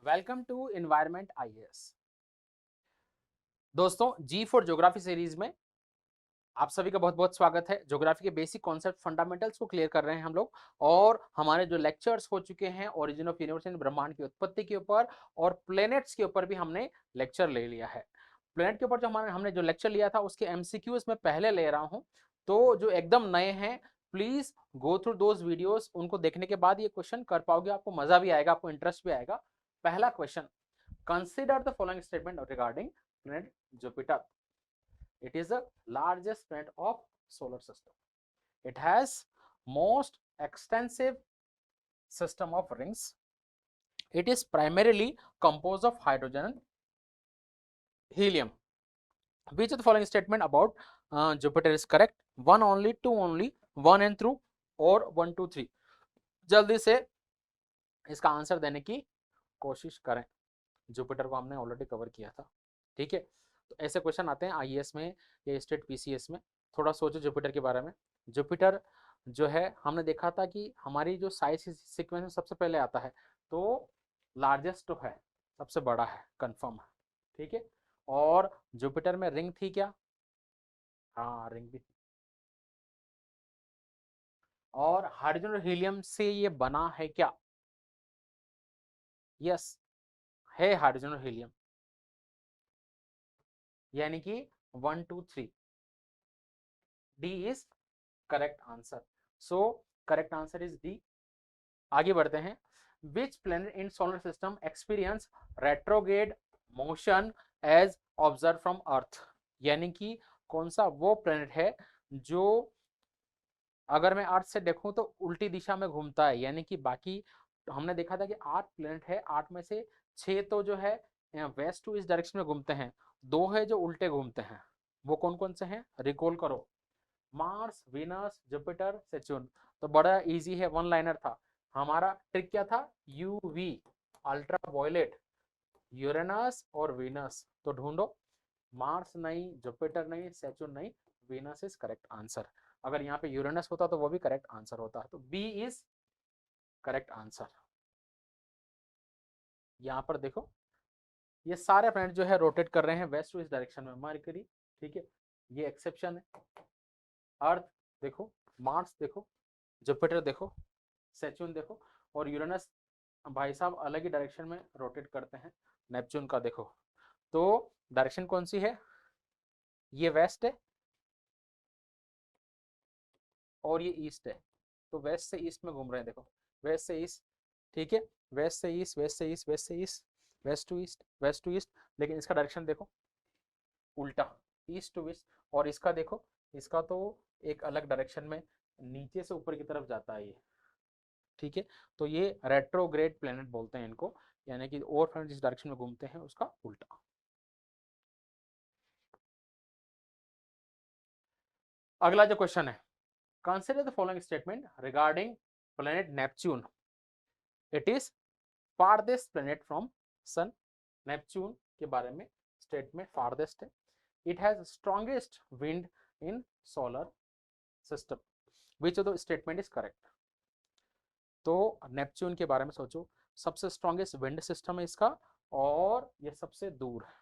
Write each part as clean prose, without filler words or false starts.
Welcome to environment IAS. दोस्तों, जी for geography series में आप सभी का बहुत बहुत स्वागत है। ज्योग्राफी के बेसिक कॉन्सेप्ट फंडामेंटल्स को क्लियर कर रहे हैं हम लोग, और हमारे जो लेक्चर्स हो चुके हैं ओरिजिन ऑफ यूनिवर्स यानी ब्रह्मांड की उत्पत्ति के ऊपर और प्लैनेट्स के ऊपर भी हमने लेक्चर ले लिया है। प्लैनेट के ऊपर जो हमने जो लेक्चर लिया था उसके एमसीक्यूज में पहले ले रहा हूं, तो जो एकदम नए हैं please go through those videos. उनको देखने के बाद ये क्वेश्चन कर पाओगे, आपको मजा भी आएगा, आपको इंटरेस्ट भी आएगा। पहला question, consider the following statement regarding planet Jupiter. It is the largest planet of solar system. It has most extensive system of rings. It is primarily composed of hydrogen and helium. Which of the following statement about Jupiter is correct? One only, two only, one and through, or 1 2 3? जल्दी से इसका answer देने की कोशिश करें। Jupiter को हमने already cover किया था, ठीक है। तो ऐसे क्वेश्चन आते हैं आईएएस में या स्टेट पीसीएस में। थोड़ा सोचो जुपिटर के बारे में। जुपिटर जो है हमने देखा था कि हमारी जो साइज सीक्वेंस में सबसे पहले आता है, तो लार्जेस्ट तो है, सबसे बड़ा है, कंफर्म है, ठीक है। और जुपिटर में रिंग थी क्या? हाँ, रिंग भी थी। और हाइड्रोजन और हीलियम से ये बना है क्या? यस, है हाइड्रोजन और हीलियम, यानी कि 1 2 3 D is correct answer. So correct answer is D. आगे बढ़ते हैं। Which planet in solar system experience retrograde motion as observe from earth? यानी कि कौन सा वो प्लैनेट है जो अगर मैं अर्थ से देखूं तो उल्टी दिशा में घूमता है। यानी कि बाकी हमने देखा था कि 8 प्लैनेट है, 8 में से 6 तो जो है वेस्ट टू इस डायरेक्शन में घूमते हैं, 2 है जो उल्टे घूमते हैं। वो कौन कौन से हैं, रिकॉल करो। Mars, Venus, Jupiter, Saturn. तो बड़ा इजी है, वन लाइनर था। हमारा ट्रिक क्या था? यूवी, अल्ट्रा वायलेट, यूरेनस और वीनस। तो ढूंढो, मार्स नहीं, जुपिटर नहीं, सेचुर्न नहीं, वीनस इज करेक्ट आंसर। अगर यहाँ पे यूरेनस होता तो वो भी करेक्ट आंसर होता, तो बी इज करेक्ट आंसर। यहाँ पर देखो, ये सारे प्लैनेट जो है रोटेट कर रहे हैं वेस्ट टू इस डायरेक्शन में। मरकरी, ठीक है, ये एक्सेप्शन है। अर्थ देखो, मार्स देखो, जुपिटर देखो, सेचुर्न देखो, और यूरेनस भाई साहब अलग ही डायरेक्शन में रोटेट करते हैं। नेपच्यून का देखो, तो डायरेक्शन कौन सी है? ये वेस्ट है और ये ईस्ट है, तो वेस्ट से ईस्ट में घूम रहे हैं। देखो, वेस्ट से ईस्ट, ठीक है, वेस्ट से ईस्ट, वेस्ट से ईस्ट, वेस्ट से east, west to east, west to east. लेकिन इसका डायरेक्शन देखो उल्टा, ईस्ट टू वेस्ट। और इसका देखो, इसका तो एक अलग डायरेक्शन में नीचे से ऊपर की तरफ जाता है ये, ठीक है। तो ये रेट्रोग्रेड प्लेनेट बोलते हैं इनको, यानी कि और प्लेनेट जिस डायरेक्शन में घूमते हैं उसका उल्टा। अगला जो क्वेश्चन है, consider the following statement regarding planet Neptune. It is farthest planet from sun. Neptune के बारे में स्टेटमेंट फारदेस्ट है। It has strongest wind in solar system. Which of the statement is correct? तो नेपच्यून के बारे में सोचो, सबसे स्ट्रॉन्गेस्ट विंड सिस्टम है इसका, और ये सबसे दूर है।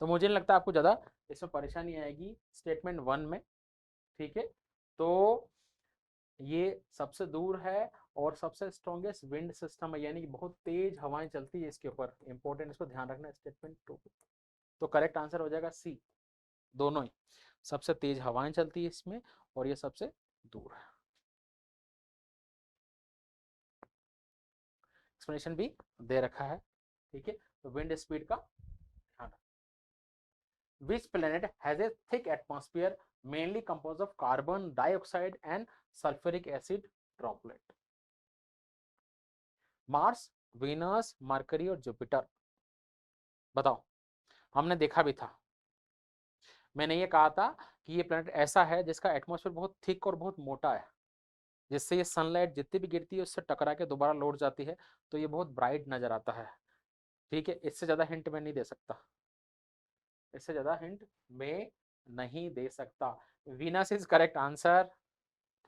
तो मुझे नहीं लगता आपको ज्यादा इसमें परेशानी आएगी स्टेटमेंट 1 में, ठीक है। तो ये सबसे दूर है और सबसे स्ट्रॉन्गेस्ट विंड सिस्टम है, यानी कि बहुत तेज हवाएं चलती है इसके ऊपर। इंपॉर्टेंट, इसको ध्यान रखना स्टेटमेंट 2। तो करेक्ट आंसर हो जाएगा सी, दोनों ही। सबसे तेज हवाएं चलती है इसमें और ये सबसे दूर है। एक्सप्लेनेशन भी दे रखा है, ठीक है। तो विंड स्पीड का ध्यान। Which planet has a thick atmosphere mainly composed of carbon dioxide and sulfuric acid droplet? Mars, Venus, mercury और जुपिटर। बताओ, हमने देखा भी था। मैंने ये कहा था कि ये प्लैनेट ऐसा है जिसका एटमॉस्फेयर बहुत थिक और बहुत मोटा है, जिससे ये सनलाइट जितनी भी गिरती है उससे टकरा के दोबारा लौट जाती है, तो ये बहुत ब्राइट नजर आता है, ठीक है। इससे ज्यादा हिंट मैं नहीं दे सकता, इससे ज्यादा हिंट मैं नहीं दे सकता। वीनस इज करेक्ट आंसर,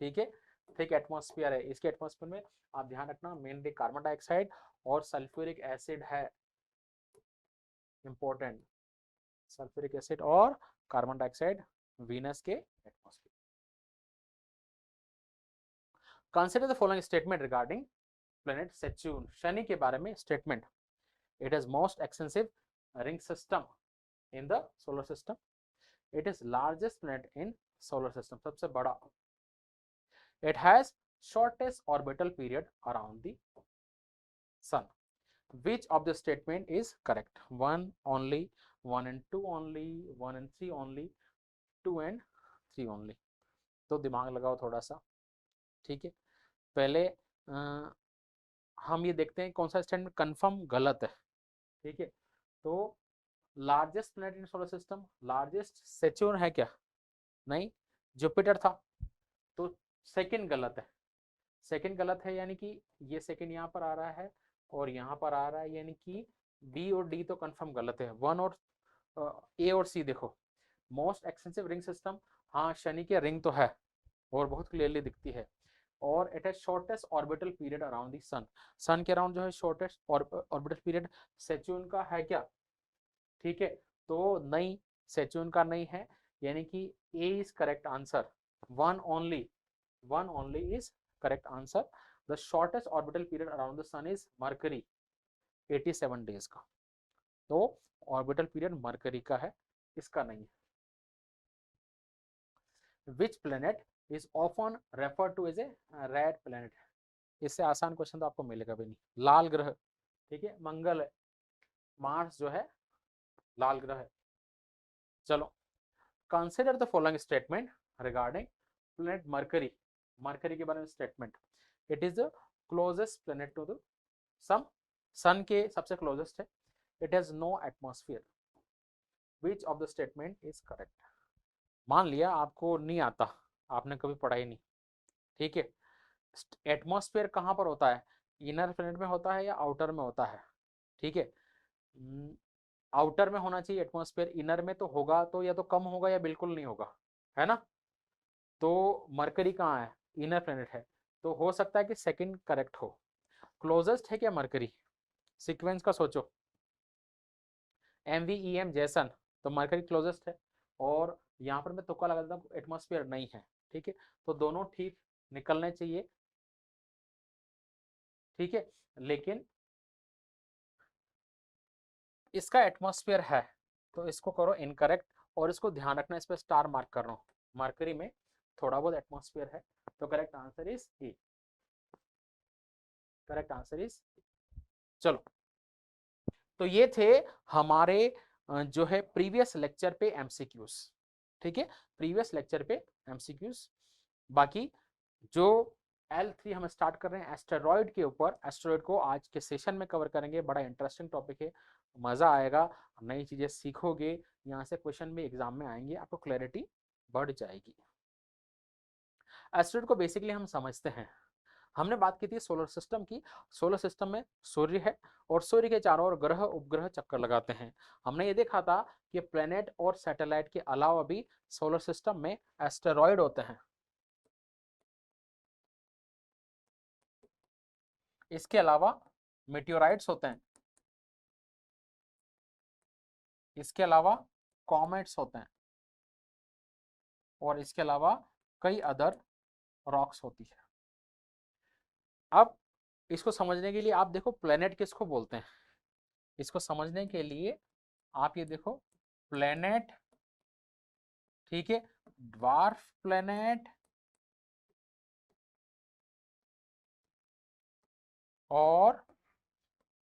ठीक है। थिक एटमॉस्फेयर है। इसके एटमॉस्फेयर में आप ध्यान रखना मेनली कार्बन डाइऑक्साइड और सल्फ्यूरिक एसिड है, इंपॉर्टेंट, सल्फ्यूरिक एसिड और कार्बन डाइऑक्साइड वीनस के atmosphere. Consider the following statement regarding planet Saturn, शनि के बारे में statement. It is most extensive ring system in the solar system, it is largest planet in solar system, सबसे बड़ा। It has shortest orbital period around the sun. Which of the statement is correct? 1 only, 1 and 2 only, 1 and 3 only, 2 and 3 only। तो दिमाग लगाओ थोड़ा सा, ठीक है। पहले हम ये देखते हैं कौन सा स्टेटमेंट कंफर्म गलत है, ठीक है। तो largest planet in solar system, largest Saturn है क्या? नहीं, जुपिटर था, तो सेकंड गलत है, सेकंड गलत है, यानी कि ये सेकंड यहाँ पर आ रहा है और यहाँ पर आ रहा है, यानी कि बी और डी तो कंफर्म गलत है। वन और ए और सी देखो, मोस्ट एक्सटेंसिव रिंग सिस्टम, हाँ शनि की रिंग तो है और बहुत क्लियरली दिखती है, और it has shortest orbital period around the sun, sun के अराउंड जो है शॉर्टेस्ट ऑर्बिटल पीरियड सेच्यून का है क्या? ठीक है, तो नहीं, सेच्यून का नहीं है, यानी कि A is correct answer, one only is correct answer. The shortest orbital period around the sun is Mercury, 87 days का, तो ऑर्बिटल पीरियड मरकरी का है, इसका नहीं है। Which planet is often refer to as a red planet, इससे आसान question तो आपको मिलेगा भी नहीं। लाल ग्रह, ठीक है, मंगल है, मार्स जो है लाल ग्रह है। चलो, consider the following statement regarding planet Mercury, Mercury के बारे में statement. It is the closest planet to the sun, sun के सबसे क्लोजेस्ट है। It has no atmosphere, which of the statement is correct? मान लिया आपको नहीं आता, आपने कभी पढ़ा ही नहीं, ठीक है। एटमॉस्फेयर कहाँ पर होता है? इनर प्लेनेट में होता है या आउटर में होता है? ठीक है, आउटर में होना चाहिए एटमॉस्फेयर, इनर में तो होगा तो या तो कम होगा या बिल्कुल नहीं होगा, है ना। तो मरकरी कहाँ है? इनर प्लेनेट है, तो हो सकता है कि सेकंड करेक्ट हो। क्लोजेस्ट है क्या मरकरी? सीक्वेंस का सोचो, MVEM जैसन, तो मरकरी क्लोजेस्ट है, और यहाँ पर मैं तुक्का लगा देता हूँ एटमॉस्फेयर नहीं है, ठीक है, तो दोनों ठीक निकलने चाहिए, ठीक है। लेकिन इसका एटमॉस्फेयर है, तो इसको करो इनकरेक्ट, और इसको ध्यान रखना, इस पर स्टार मार्क कर रहा हूँ, मरकरी में थोड़ा बहुत एटमॉस्फेयर है, तो correct answer is a, correct answer is. चलो, तो ये थे हमारे जो है प्रीवियस लेक्चर पे एमसीक्यूज, ठीक है, प्रीवियस लेक्चर पे एमसीक्यूज। बाकी जो L3 हम स्टार्ट कर रहे हैं एस्टेरॉइड के ऊपर, एस्टेरॉइड को आज के सेशन में कवर करेंगे, बड़ा इंटरेस्टिंग टॉपिक है, मजा आएगा, नई चीजें सीखोगे, यहाँ से क्वेश्चन भी एग्जाम में आएंगे, आपको क्लैरिटी बढ़ जाएगी। एस्टेरॉइड को बेसिकली हम समझते हैं, हमने बात की थी सोलर सिस्टम की, सोलर सिस्टम में सूर्य है और सूर्य के चारों ओर ग्रह उपग्रह चक्कर लगाते हैं। हमने ये देखा था कि प्लेनेट और सैटेलाइट के अलावा भी सोलर सिस्टम में एस्टेरॉइड होते हैं। इसके अलावा मेटियोराइट्स होते हैं, इसके अलावा कॉमेट्स होते हैं, और इसके अलावा कई अदर रॉक्स होती है। अब इसको समझने के लिए आप देखो प्लेनेट किसको बोलते हैं, इसको समझने के लिए आप ये देखो प्लेनेट, ठीक है, ड्वार्फ प्लेनेट और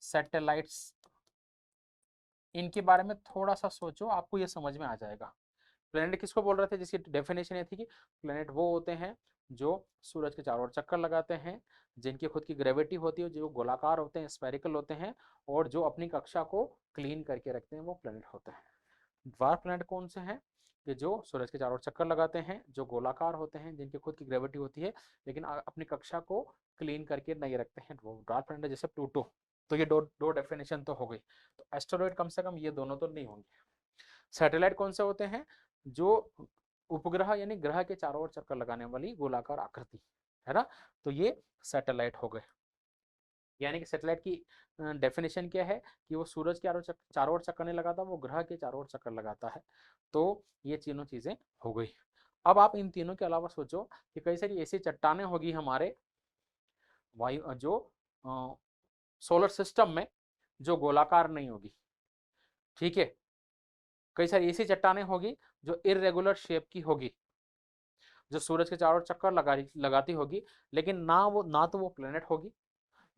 सैटेलाइट्स, इनके बारे में थोड़ा सा सोचो, आपको ये समझ में आ जाएगा। प्लेनेट किसको बोल रहे थे, जिसकी डेफिनेशन ये थी कि प्लेनेट वो होते हैं जो सूरज के चारों ओर चक्कर लगाते हैं, जिनकी खुद की ग्रेविटी होती है, जो गोलाकार होते हैं, स्फेरिकल होते हैं, और जो अपनी कक्षा को क्लीन करके रखते हैं, वो प्लेनेट होते हैं। ड्वार्फ प्लेनेट कौन से हैं? कि जो सूरज के चारों ओर चक्कर लगाते हैं, जो गोलाकार होते हैं, जिनकी खुद की ग्रेविटी होती है, लेकिन अपनी कक्षा को क्लीन करके नहीं रखते हैं, वो ड्वार्फ प्लेनेट। जैसे प्लूटो, तो ये दो डेफिनेशन तो हो गई। तो एस्टेरॉइड कम से कम ये दोनों तो नहीं होंगे। सैटेलाइट कौन से होते हैं? जो उपग्रह यानी ग्रह के चारों ओर चक्कर लगाने वाली गोलाकार आकृति, है ना। तो ये सैटेलाइट हो गए। यानी कि सैटेलाइट की डेफिनेशन क्या है कि वो सूरज के चारों ओर चक्कर नहीं लगाता, वो ग्रह के चारों ओर चक्कर लगाता है। तो ये तीनों चीजें हो गई। अब आप इन तीनों के अलावा सोचो कि कई सारी ऐसी चट्टानें होगी हमारे वायु जो सोलर सिस्टम में जो गोलाकार नहीं होगी, ठीक है। कई सारी ऐसी चट्टानें होगी जो इरेगुलर शेप की होगी, जो सूरज के चारों ओर चक्कर लगाती होगी, लेकिन ना तो वो प्लेनेट होगी,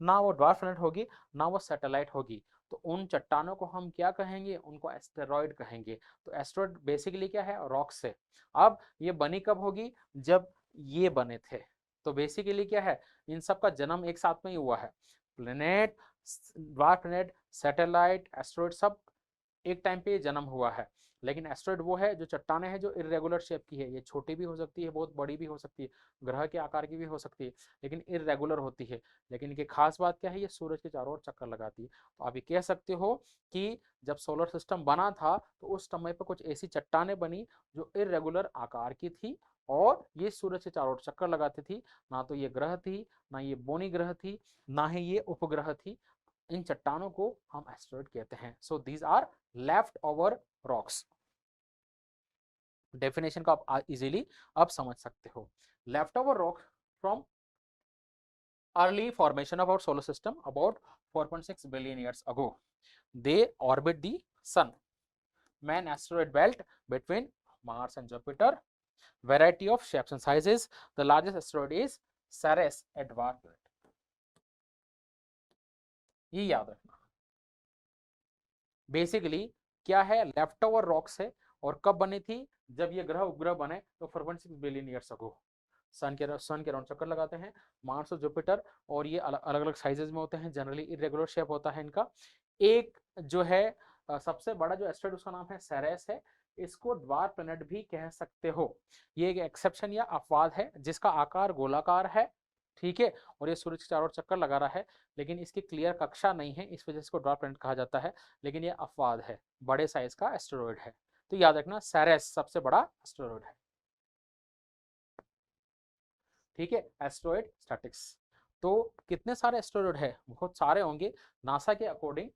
ना वो ड्वार्फ प्लैनेट होगी, ना वो सैटेलाइट होगी। तो उन चट्टानों को हम क्या कहेंगे, उनको एस्टेरॉयड कहेंगे। तो एस्टेरॉयड बेसिकली क्या है, रॉक से। अब ये बनी कब होगी, जब ये बने थे। तो बेसिकली क्या है, इन सब का जन्म एक साथ में ही हुआ है। Planet, dwarf planet, satellite, asteroid सब एक टाइम पे जन्म हुआ है। लेकिन एस्टेरॉयड वो है जो चट्टानें हैं जो इरेगुलर शेप की है, ये छोटी भी हो सकती है, बहुत बड़ी भी हो सकती है, ग्रह के आकार की भी हो सकती है, लेकिन इरेगुलर होती है। लेकिन इनकी खास बात क्या है, ये सूरज के चारों ओर चक्कर लगाती है। तो आप ये कह सकते हो कि जब सोलर सिस्टम बना था तो उस समय पर कुछ ऐसी चट्टानें बनी जो इरेगुलर आकार की थी और ये सूरज के चारों ओर चक्कर लगाती थी। ना तो ये ग्रह थी, ना ये बोनी ग्रह थी, ना ही ये उपग्रह थी। इन चट्टानों को हम एस्टेरॉयड कहते हैं। So these are left over rocks. Definition को आप इजीली अब समझ सकते हो। Left over rock from early formation of our solar system about 4.6 billion years ago. They orbit the sun. Main asteroid belt between Mars and Jupiter. Variety of shapes and sizes. The largest asteroid is Ceres, a dwarf planet. ये याद रखना। Basically क्या है, left over rocks है। और कब बनी थी, जब ये ग्रह उपग्रह बने तो 4.6 बिलियन ईयर्स अगो। सन के राउंड चक्कर लगाते हैं मार्स और जुपिटर, और ये अलग अलग साइजेस में होते हैं, जनरली इरेगुलर शेप होता है इनका। एक जो है सबसे बड़ा जो एस्टेरॉयड, उसका नाम है सेरेस है। इसको ड्वार्फ प्लैनेट भी कह सकते हो। ये एक एक्सेप्शन या अपवाद है जिसका आकार गोलाकार है, ठीक है, और ये सूरज के चारों ओर चक्कर लगा रहा है, लेकिन इसकी क्लियर कक्षा नहीं है, इस वजह से इसको ड्वार्फ प्लैनेट कहा जाता है। लेकिन ये अपवाद है, बड़े साइज का एस्टेरॉयड है। तो याद रखना, सेरेस सबसे बड़ा एस्टेरॉयड है, ठीक है। Asteroid statics. तो कितने सारे एस्टेरॉयड है, बहुत सारे होंगे। नासा के अकॉर्डिंग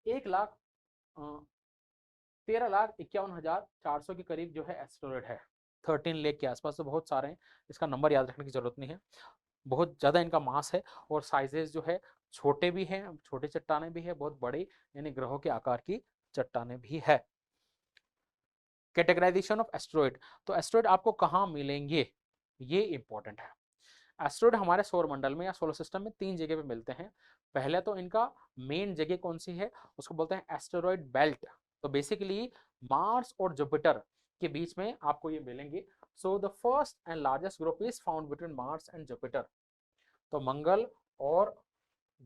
13,51,400 के करीब जो है एस्टेरॉयड है। 13 लाख के आसपास, तो बहुत सारे हैं, इसका नंबर याद रखने की जरूरत नहीं है। बहुत ज्यादा इनका मास है, और साइजेस जो है छोटे भी हैं, छोटे चट्टाने भी है, बहुत बड़े यानी ग्रहों के आकार की चट्टाने भी है। Categorisation of asteroid. तो एस्टेरॉयड आपको कहाँ मिलेंगे, ये इंपॉर्टेंट है। एस्टेरॉयड हमारे सौर मंडल में या सोलर सिस्टम में 3 जगह पे मिलते हैं। पहले तो इनका मेन जगह कौन सी है, उसको बोलते हैं एस्टेरॉयड बेल्ट। तो बेसिकली मार्स और जुपिटर के बीच में आपको ये मिलेंगे। So the first and largest group is found between Mars and Jupiter. तो मंगल और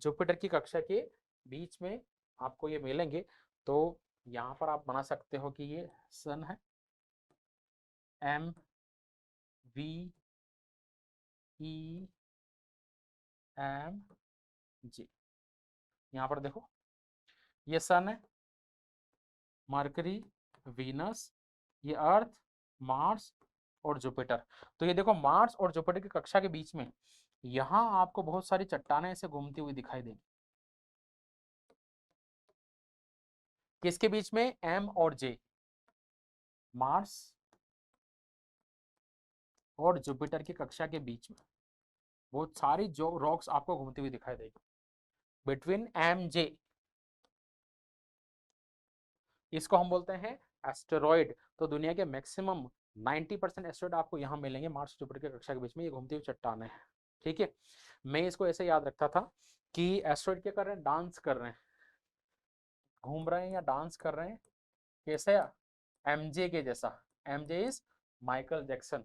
जुपिटर की कक्षा के बीच में आपको ये मिलेंगे। तो यहाँ पर आप बना सकते हो कि ये सन है, M V E M J. यहाँ पर देखो, ये सन है, मरकरी, वीनस, ये अर्थ, मार्स और जुपिटर। तो ये देखो, मार्स और जुपिटर की कक्षा के बीच में यहां आपको बहुत सारी चट्टानें ऐसे घूमती हुई दिखाई देगी। किसके बीच में, एम और जे, मार्स और जुपिटर की कक्षा के बीच में बहुत सारी जो रॉक्स आपको घूमती हुई दिखाई देगी बिटवीन एम जे। इसको हम बोलते हैं एस्टेरॉयड। तो दुनिया के मैक्सिमम 90% एस्टेरॉयड आपको यहाँ मिलेंगे मार्स जुपिटर की कक्षा के बीच में, ये घूमती हुई चट्टानें हैं, ठीक है। मैं इसको ऐसे याद रखता था कि एस्टेरॉयड क्या कर रहे हैं, डांस कर रहे हैं, घूम रहे हैं या डांस कर रहे हैं, कैसे, एमजे के जैसा। एमजे इज माइकल जैक्सन,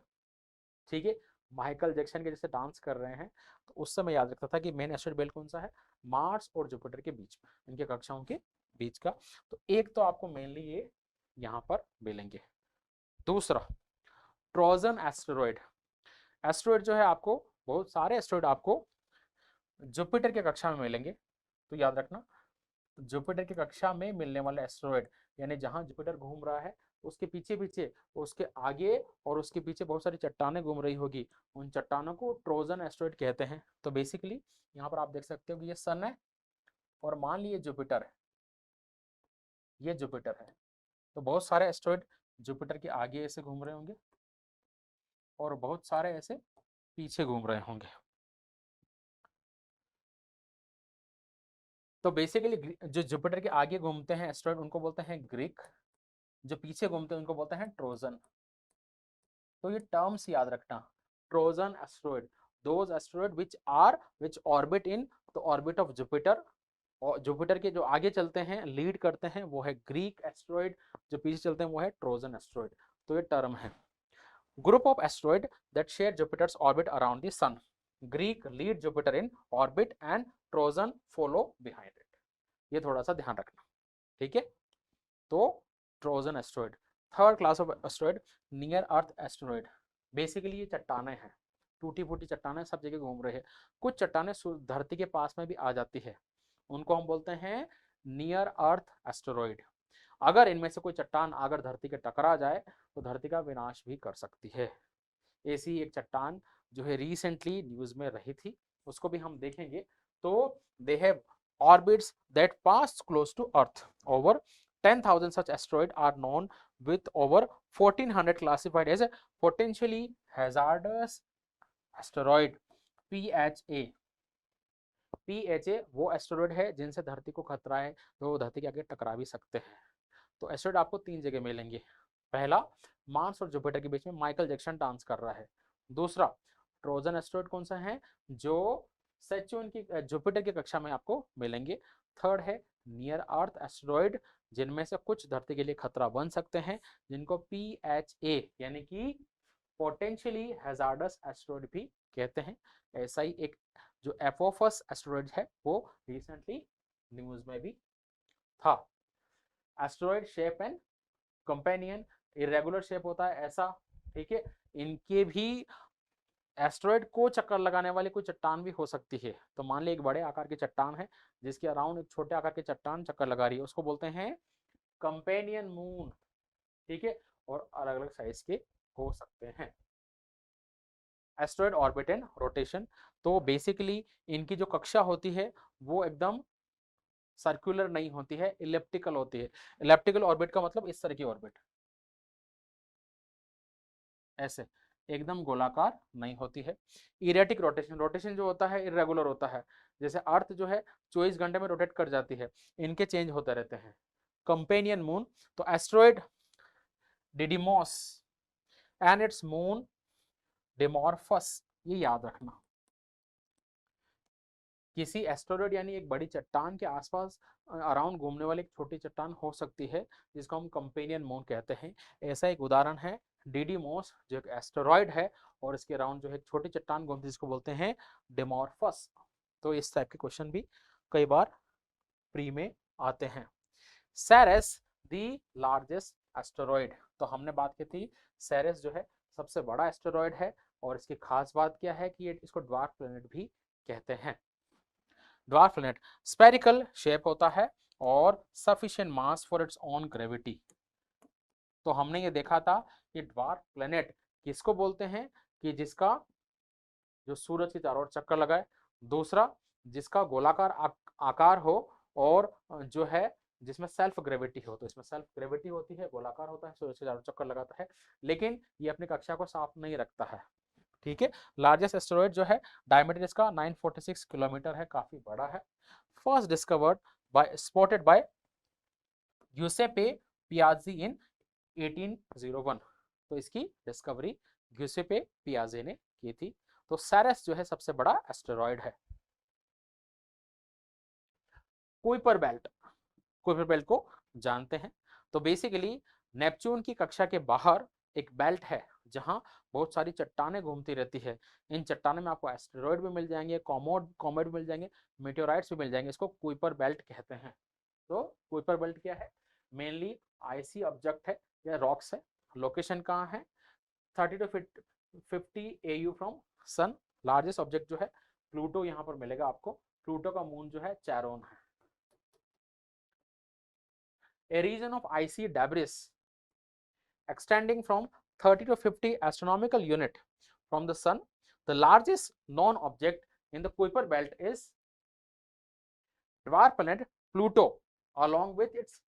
ठीक है, माइकल जैक्सन के जैसे डांस कर रहे हैं। तो उस समय याद रखता था कि मेन एस्टेरॉयड बेल्ट कौन सा है, मार्स और जुपिटर के बीच में, इनके कक्षाओं के बीच का। तो एक तो आपको मेनली ये यहाँ पर मिलेंगे। दूसरा, ट्रोजन एस्टेरॉयड। एस्टेरॉयड जो है आपको, बहुत सारे एस्टेरॉयड आपको जुपिटर के कक्षा में मिलेंगे। तो याद रखना, जुपिटर की कक्षा में मिलने वाले एस्टेरॉयड, यानी जहां जुपिटर घूम रहा है उसके पीछे पीछे, उसके आगे और उसके पीछे बहुत सारी चट्टानें घूम रही होगी, उन चट्टानों को ट्रोजन एस्टेरॉइड कहते हैं। तो बेसिकली यहाँ पर आप देख सकते हो कि ये सन है और मान लीजिए जुपिटर है, ये जुपिटर है। तो बहुत सारे एस्टेरॉइड जुपिटर के आगे ऐसे घूम रहे होंगे और बहुत सारे ऐसे पीछे घूम रहे होंगे। तो बेसिकली जो जुपिटर के आगे घूमते हैं एस्टेरॉइड उनको बोलते हैं ग्रीक, जो पीछे घूमते हैं उनको बोलते हैं ट्रोजन। तो ये टर्म्स याद रखना, Trojan asteroid, those asteroid which orbit in the orbit of Jupiter, और जुपिटर के जो आगे चलते हैं लीड करते हैं वो है ग्रीक एस्टेरॉइड, जो पीछे चलते हैं वो है ट्रोजन एस्टेरॉइड। तो ये टर्म है। Group of asteroid that share Jupiter's orbit around the sun, Greek lead Jupiter in orbit and Trojan follow behind it. ये थोड़ा सा ध्यान रखना, ठीक है। तो Trojan asteroid. Third class of asteroid near earth asteroid. Basically ये चट्टानें हैं, टूटी फूटी चट्टानें सब जगह घूम रहे हैं। कुछ चट्टानें धरती के पास में भी आ जाती है, उनको हम बोलते हैं नियर अर्थ एस्टेरॉइड। अगर इनमें से कोई चट्टान अगर धरती के टकरा जाए तो धरती का विनाश भी कर सकती है। ऐसी एक चट्टान जो है रिसेंटली न्यूज में रही थी, उसको भी हम देखेंगे। तो they have orbits that pass close to earth, over 10,000 such asteroids are known with over 1400 classified as a potentially hazardous asteroid PHA। PHA वो एस्टेरॉइड है जिनसे धरती को खतरा है, तो वो धरती के आगे टकरा भी सकते हैं। तो एस्टेरॉइड आपको 3 जगह मिलेंगे। पहला, मार्स और जुपिटर के बीच में माइकल जैक्सन डांस कर रहा है। दूसरा, ट्रोजन एस्टेरॉइड कौन सा है, जो सैटर्न की जुपिटर की कक्षा में आपको मिलेंगे। थर्ड है नियर अर्थ एस्टेरॉइड, जिनमें से कुछ धरती के लिए खतरा बन सकते हैं, जिनको PHA यानी कि पोटेंशियली हैजार्डस एस्टेरॉइड भी कहते हैं। ऐसा ही एक जो एपोफस एस्टेरॉइड है वो रिसेंटली न्यूज में भी था। Asteroid shape and companion, irregular shape होता है ऐसा, ठीक है। इनके भी एस्टेरॉइड को चक्कर लगाने वाली कोई चट्टान भी हो सकती है। तो मान ली एक बड़े आकार की चट्टान है जिसके अराउंड एक छोटे आकार की चट्टान चक्कर लगा रही है, उसको बोलते हैं कंपेनियन मून, ठीक है। और अलग अलग साइज के हो सकते हैं। एस्टेरॉइड ऑर्बिट एंड रोटेशन, तो बेसिकली इनकी जो कक्षा होती है वो एकदम सर्कुलर नहीं होती है, इलिप्टिकल होती है। इलिप्टिकल ऑर्बिट का मतलब इस तरह की ऑर्बिट, ऐसे एकदम गोलाकार नहीं होती है। इरेटिक रोटेशन, रोटेशन जो होता है इरेगुलर होता है, जैसे अर्थ जो है 24 घंटे में रोटेट कर जाती है, इनके चेंज होते रहते हैं। कंपेनियन मून, तो asteroid Didymos and its moon Dimorphos, ये याद रखना। किसी एस्टेरॉइड यानी एक बड़ी चट्टान के आसपास अराउंड घूमने वाली एक छोटी चट्टान हो सकती है जिसको हम कंपेनियन मून कहते हैं। ऐसा एक उदाहरण है डिडीमोस, जो एक एस्टेरॉइड है और इसके अराउंड जो है छोटी चट्टान घूमती है जिसको बोलते हैं डिमॉर्फस। तो इस टाइप के क्वेश्चन भी कई बार प्री में आते हैं। सेरेस द लार्जेस्ट एस्टेरॉइड, तो हमने बात की थी सेरेस जो है सबसे बड़ा एस्टेरॉइड है, और इसकी खास बात क्या है कि ये इसको ड्वार्फ प्लैनेट भी कहते हैं। ड्वार्फ प्लैनेट स्फेरिकल शेप होता है और sufficient mass for its own gravity. तो हमने ये देखा था कि ड्वार्फ प्लैनेट किसको बोलते हैं, कि जिसका जो सूरज के चारों ओर चक्कर लगाए, दूसरा जिसका गोलाकार आकार हो, और जो है जिसमें सेल्फ ग्रेविटी हो। तो इसमें सेल्फ ग्रेविटी होती है, गोलाकार होता है, सूरज के चारों चक्कर लगाता है, लेकिन ये अपनी कक्षा को साफ नहीं रखता है, ठीक है। लार्जेस्ट एस्टेरॉइड जो है डायमीटर इसका 946 किलोमीटर है, काफी बड़ा है। First discovered by spotted by Giuseppe Piazzi in 1801, तो इसकी डिस्कवरी गिउसेपे पियाजे ने की थी। तो सेरेस जो है सबसे बड़ा एस्टेरॉइड है। कुइपर बेल्ट, कुइपर बेल्ट को जानते हैं। तो बेसिकली नेपच्यून की कक्षा के बाहर एक बेल्ट है जहां बहुत सारी चट्टानें घूमती रहती है। इन चट्टानों में आपको एस्टेरॉइड भी मिल जाएंगे, कॉमेट भी मिल जाएंगे, मेटेओराइट्स भी मिल जाएंगे। इसको कुइपर बेल्ट कहते हैं। तो कुइपर बेल्ट क्या है, मेनली आईसी ऑब्जेक्ट है या रॉक्स है। लोकेशन कहाँ है, 30 to 50 AU from sun. Largest object जो है प्लूटो यहाँ पर मिलेगा आपको। प्लूटो का मून जो है चैरोन है। A region of icy debris extending from 30 to 50 astronomical unit from the sun. The largest known object in the Kuiper belt is dwarf planet Pluto, along with its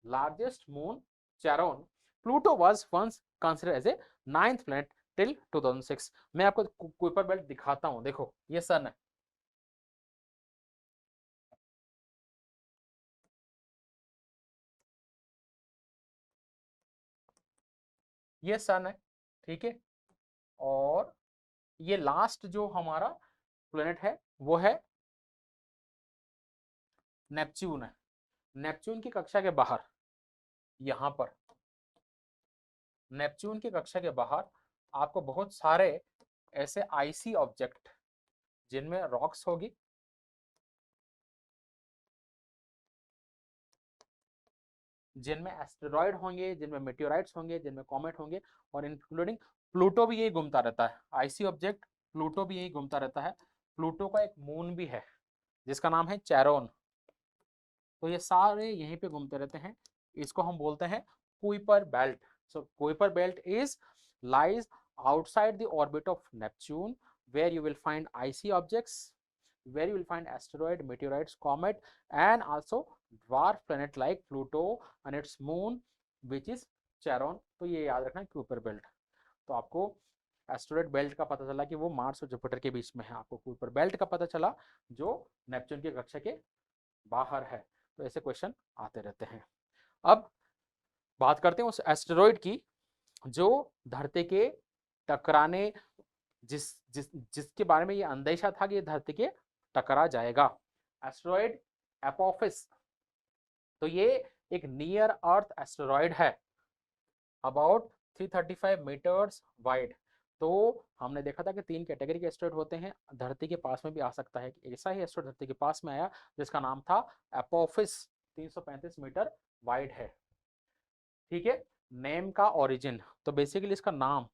largest moon Charon. Pluto was once considered as a ninth planet till 2006. मैं आपको Kuiper belt दिखाता हूं, देखो ये sun है, ये sun है, ठीक है, और ये लास्ट जो हमारा प्लेनेट है वो है नेपच्यून है। नेपच्यून की कक्षा के बाहर, यहां पर नेपच्यून की कक्षा के बाहर आपको बहुत सारे ऐसे आईसी ऑब्जेक्ट जिनमें रॉक्स होगी, जिनमें एस्टेरॉयड होंगे, जिनमें मेटेओराइट्स होंगे, जिनमें कॉमेट होंगे, और इंक्लूडिंग प्लूटो भी यही घूमता रहता है। आईसी ऑब्जेक्ट प्लूटो भी यही घूमता रहता है। प्लूटो का एक मून भी है जिसका नाम है चैरोन। तो ये सारे यहीं पे घूमते रहते हैं। इसको हम बोलते हैं Kuiper belt. So Kuiper belt is lies outside the orbit of Neptune, where you will find icy objects, where you will find asteroid, meteorites, comet, and also dwarf planet like Pluto and its moon, which is Charon. तो ये याद रखना Kuiper belt. तो आपको asteroid belt का पता चला कि वो मार्स और जुपिटर के बीच में है, आपको कुइपर बेल्ट का पता चला जो नेपच्यून की कक्षा के बाहर है। तो ऐसे क्वेश्चन आते रहते हैं। अब बात करते हैं उस एस्टेरॉयड की जो धरती के टकराने, जिसके बारे में ये अंदेशा था कि ये धरती के टकरा जाएगा, एस्टेरॉयड एपोफिस। तो ये एक नियर अर्थ एस्टेरॉयड है, अबाउट 335 मीटर्स वाइड। तो हमने देखा था कि 3 कैटेगरी के एस्टेरॉयड होते हैं, धरती के पास में भी आ सकता है। ऐसा ही एस्टेरॉयड धरती के पास में आया जिसका नाम था एपोफिस, 335 मीटर वाइड है, ठीक है। नेम का ओरिजिन, तो बेसिकली इसका नाम,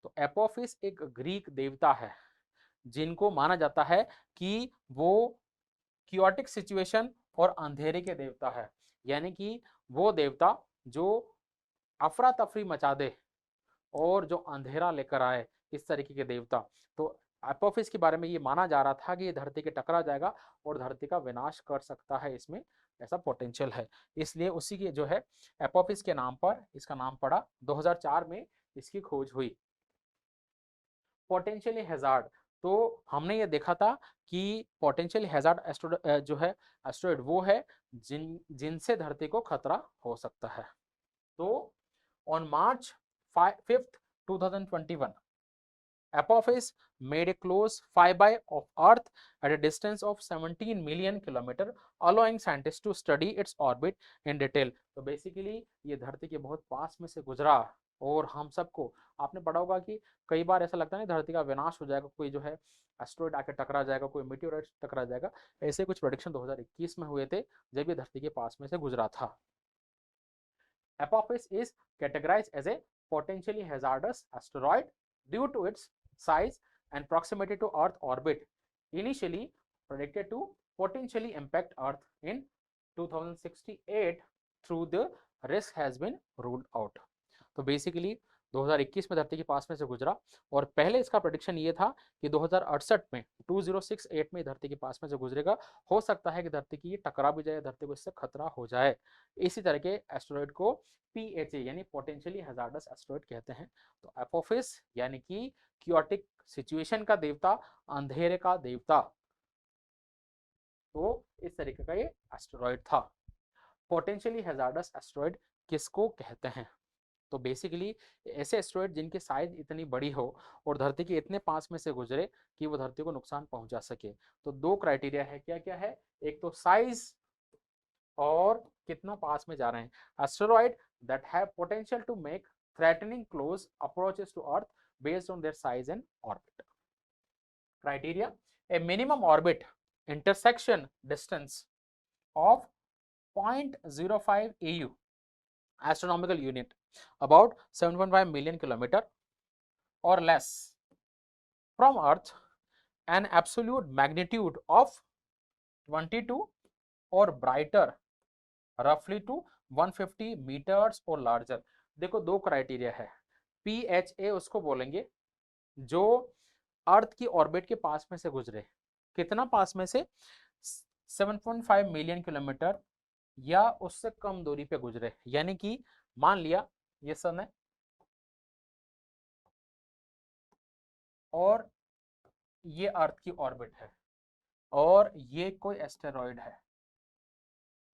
तो एपोफिस एक ग्रीक देवता है जिनको माना जाता है कि वो क्योटिक सिचुएशन और अंधेरे के देवता है, यानी कि वो देवता जो अफरा तफरी मचा दे और जो अंधेरा लेकर आए, इस तरीके के देवता। तो एपोफिस के बारे में ये माना जा रहा था कि ये धरती के टकरा जाएगा और धरती का विनाश कर सकता है, इसमें ऐसा पोटेंशियल है। इसलिए उसी की जो है एपोफिस के नाम पर इसका नाम पड़ा। 2004 में इसकी खोज हुई। पोटेंशियली हैजार्ड, तो हमने ये देखा था कि पोटेंशियल हैजार्ड एस्ट्रॉयड जो है एस्ट्रॉयड वो है जिनसे धरती को खतरा हो सकता है। तो on March 5th, 2021, Apophis made a close flyby of Earth at a distance of 17 million kilometer, allowing scientists to study its orbit in detail. तो बेसिकली ये धरती के बहुत पास में से गुजरा और हम सबको, आपने पढ़ा होगा कि कई बार ऐसा लगता है ना धरती का विनाश हो जाएगा, कोई जो है एस्ट्रॉयड आके टकरा जाएगा, कोई मीटियोराइट टकरा जाएगा। ऐसे कुछ प्रेडिक्शन 2021 में हुए थे जब ये धरती के पास में से गुजरा था। Apophis is categorized as a potentially hazardous asteroid due to its size and proximity to Earth orbit, initially predicted to potentially impact Earth in 2068, through the risk has been ruled out. तो basically 2021 में धरती के पास में से गुजरा और पहले इसका प्रेडिक्शन ये था कि 2068 में 2068 में धरती के पास में से गुजरेगा। हो सकता है कि धरती की ये टकरा भी जाए, धरती को इससे खतरा हो जाए। इसी तरह के एस्टेरॉयड को PHA यानी पोटेंशियली हैजार्डस एस्टेरॉयड कहते हैं। तो एपोफिस यानी कि क्योटिक सिचुएशन का देवता, अंधेरे का देवता, तो इस तरीके का ये एस्टेरॉयड था। पोटेंशियली हैजार्डस एस्टेरॉयड किसको कहते हैं? तो बेसिकली ऐसे एस्टेरॉयड जिनकी साइज इतनी बड़ी हो और धरती के इतने पास में से गुजरे कि वो धरती को नुकसान पहुंचा सके। तो 2 क्राइटेरिया है, क्या क्या है? एक तो साइज और कितना पास में जा रहे हैं। Asteroid that have potential to make threatening close approaches to earth based on their size and orbit. Criteria: a minimum orbit intersection distance of 0.05 AU astronomical unit, about 7.5 million kilometer or less from Earth, an absolute magnitude of 22 or brighter, roughly to 150 meters or larger. देखो दो criteria है, PHA उसको बोलेंगे जो अर्थ की orbit के पास में से गुजरे, कितना पास में से, 7.5 मिलियन किलोमीटर या उससे कम दूरी पे गुजरे। यानी कि मान लिया ये सन है और ये अर्थ की ऑर्बिट है और ये कोई एस्टेरॉइड है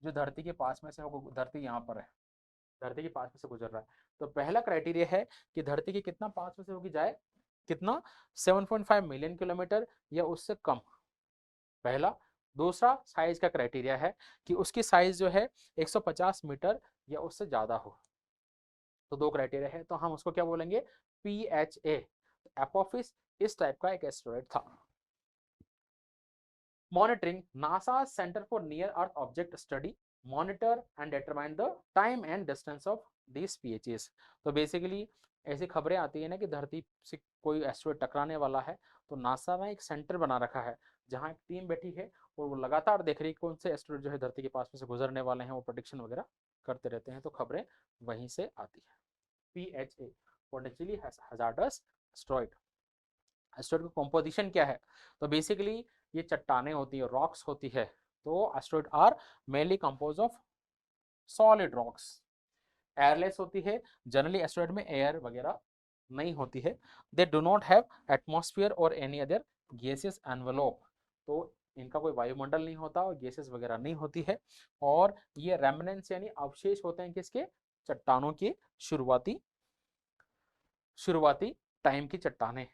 जो धरती के पास में से होगा, धरती यहाँ पर है, धरती के पास में से गुजर रहा है। तो पहला क्राइटेरिया है कि धरती के कितना पास में से होगी जाए, कितना, 7.5 मिलियन किलोमीटर या उससे कम, पहला। दूसरा साइज का क्राइटेरिया है कि उसकी साइज जो है 150 मीटर या उससे ज्यादा हो। तो दो क्राइटेरिया है, तो हम उसको क्या बोलेंगे, PHA। एपोफिस इस टाइप का एक एस्टेरॉइड था। Monitoring, NASA centre for near earth object study monitor and determine the time and distance of this PHAs। तो बेसिकली ऐसी खबरें आती है ना कि धरती से कोई एस्टेरॉइड टकराने वाला है, तो नासा में एक सेंटर बना रखा है जहां एक टीम बैठी है और वो लगातार देख रही है कौन से एस्टेरॉइड जो है धरती के पास में से गुजरने वाले हैं, वो प्रेडिक्शन वगैरह करते रहते हैं, तो खबरें वहीं से आती है। PHA potentially hazards asteroid. Asteroid का कॉम्पोजिशन क्या है, तो बेसिकली ये चट्टानें होती है, रॉक्स होती है। तो asteroid are mainly compose of solid rocks, airless होती है, जनरली एस्टेरॉइड में एयर वगैरह नहीं होती है। They do not have atmosphere और एनी अदर गैसेस एनवेलोप, तो इनका कोई वायुमंडल नहीं होता और गैसेस वगैरह नहीं होती है। और ये रेमनेंट्स यानी अवशेष होते हैं किसके, चट्टानों के शुरुआती शुरुआती टाइम की चट्टानें।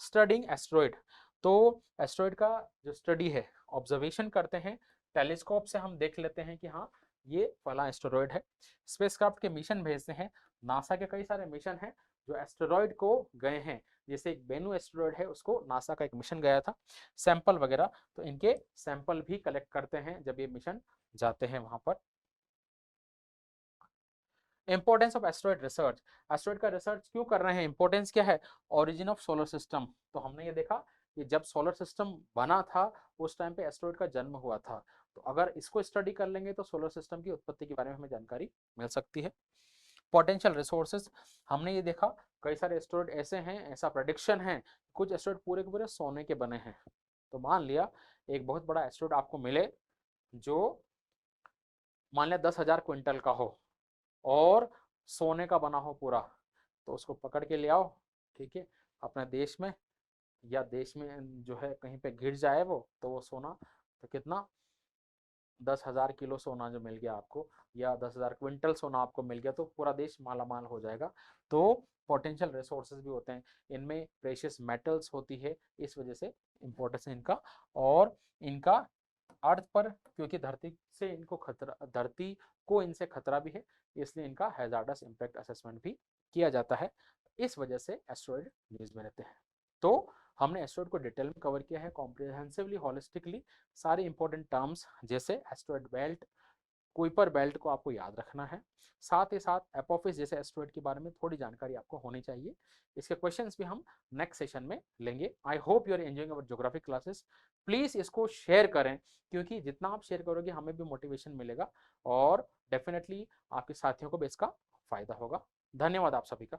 स्टडिंग एस्टेरॉइड, तो एस्टेरॉइड का जो स्टडी है, ऑब्जर्वेशन करते हैं, टेलीस्कोप से हम देख लेते हैं कि हाँ ये फला एस्टेरॉइड है। स्पेसक्राफ्ट के मिशन भेजते हैं, नासा के कई सारे मिशन हैं जो एस्टेरॉइड को गए हैं, जैसे एक बेनू एस्टेरॉइड है उसको नासा का एक मिशन गया था, सैंपल वगैरह, तो इनके सैंपल भी कलेक्ट करते हैं जब ये मिशन जाते हैं वहां पर। Importance of asteroid research, asteroid का रिसर्च क्यों कर रहे हैं, इंपॉर्टेंस क्या है, ओरिजिन ऑफ सोलर सिस्टम। तो हमने ये देखा कि जब सोलर सिस्टम बना था उस टाइम पे एस्ट्रॉइड का जन्म हुआ था, तो अगर इसको स्टडी कर लेंगे तो सोलर सिस्टम की उत्पत्ति के बारे में हमें जानकारी मिल सकती है। पोटेंशियल रिसोर्सेज, हमने ये देखा कई सारे एस्ट्रॉइड ऐसे हैं, ऐसा प्रेडिक्शन है, कुछ एस्ट्रॉइड पूरे के पूरे सोने के बने हैं। तो मान लिया एक बहुत बड़ा एस्ट्रॉइड आपको मिले जो मान लिया 10,000 क्विंटल का हो और सोने का बना हो पूरा, तो उसको पकड़ के ले आओ, ठीक है, अपने देश में, या देश में जो है कहीं पे गिर जाए वो, तो वो सोना, तो कितना, 10,000 किलो सोना जो मिल गया आपको या 10,000 क्विंटल सोना आपको मिल गया, तो पूरा देश माला माल हो जाएगा। तो पोटेंशियल रिसोर्सेज भी होते हैं, इनमें प्रेशियस मेटल्स होती है, इस वजह से इंपॉर्टेंस है इनका। और इनका अर्थ पर, क्योंकि धरती से इनको खतरा, धरती को इनसे खतरा भी है, इसलिए इनका हैजार्डस इंपैक्ट असेसमेंट भी किया जाता है, इस वजह से एस्ट्रॉइड न्यूज में रहते हैं। तो हमने एस्ट्रॉइड को डिटेल में कवर किया है, कॉम्प्रिहेंसिवली, हॉलिस्टिकली, सारे इंपॉर्टेंट टर्म्स जैसे एस्ट्रॉइड बेल्ट, कुइपर बेल्ट को आपको याद रखना है, साथ ही साथ एपोफिस जैसे एस्ट्रॉइड के बारे में थोड़ी जानकारी आपको होनी चाहिए। इसके क्वेश्चंस भी हम नेक्स्ट सेशन में लेंगे। I hope you are enjoying our geography classes. Please इसको शेयर करें, क्योंकि जितना आप शेयर करोगे हमें भी मोटिवेशन मिलेगा और डेफिनेटली आपके साथियों को भी इसका फायदा होगा। धन्यवाद आप सभी का।